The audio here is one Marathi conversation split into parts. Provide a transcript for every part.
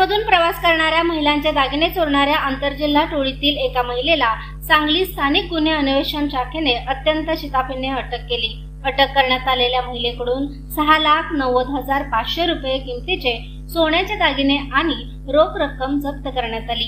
बसमधून प्रवास करणाऱ्या महिलांचे दागिने चोरणाऱ्या आंतरजिल्हा टोळीतील एका महिलेला सांगली स्थानिक गुन्हे अन्वेषण शाखेने अत्यंत शिताफीने अटक केली। अटक करण्यात आलेल्या महिलेकडून 6,90,500 रुपये किमतीचे सोन्याचे दागिने आणि रोख रक्कम जप्त करण्यात आली।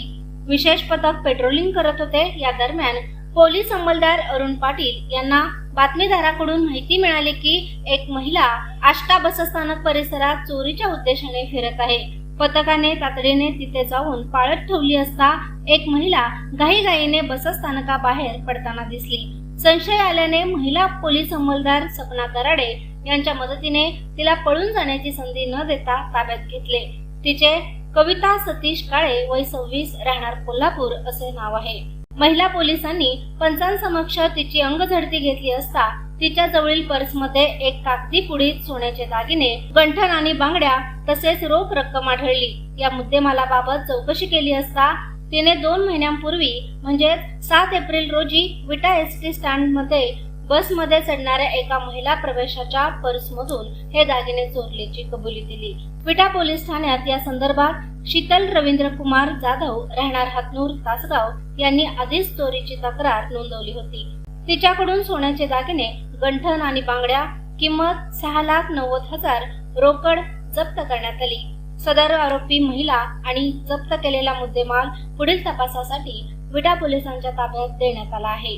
विशेष पथक पेट्रोलिंग करत होते। या दरम्यान पोलीस अंमलदार अरुण पाटील यांना बातमीदाराकडून माहिती मिळाली की एक महिला आष्टा बसस्थानक परिसरात चोरीच्या उद्देशाने फिरत आहे। पथकाने तातडीने तिथे जाऊन पाळत ठेवली असता एक महिला घाईघाईने बसस्थानकाबाहेर पडताना दिसली। संशय आल्याने महिला पोलीस अंमलदार सपना कराडे यांच्या मदतीने तिला पळून जाण्याची संधी न देता ताब्यात घेतले। तिचे कविता सतीश काळे वय 26 राहणार कोल्हापूर असे नाव आहे। महिला पोलिसांनी पंचांसमक्ष तिची अंगझडती घेतली असता तिच्या जवळील पर्समध्ये एक कागदी पुडीत सोन्याचे दागिने, गंठण आणि बांगड्या तसेच रोख रक्कम आढळली। या मुद्देमालाबाबत चौकशी केली असता तिने 2 महिन्यांपूर्वी म्हणजे 7 एप्रिल रोजी विटा एसटी स्टँड मध्ये बसमध्ये चढणाऱ्या एका महिला प्रवेशाच्या पर्समधून हे दागिने चोरल्याची कबुली दिली। विटा पोलीस ठाण्यात या संदर्भात शीतल रवींद्र कुमार जाधव राहणार हातनूर तासगाव यांनी आधीच चोरीची तक्रार नोंदवली होती। तिच्याकडून सोन्याचे दागिने, गंठण आणि बांगड्या किंमत 6,90,000 रोकड जप्त करण्यात आली। सदर आरोपी महिला आणि जप्त केलेला मुद्देमाल पुढील तपासासाठी विटा पोलिसांच्या ताब्यात देण्यात आला आहे।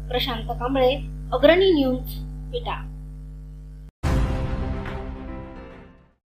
प्रशांत कांबळे, अग्रणी न्यूज, विटा।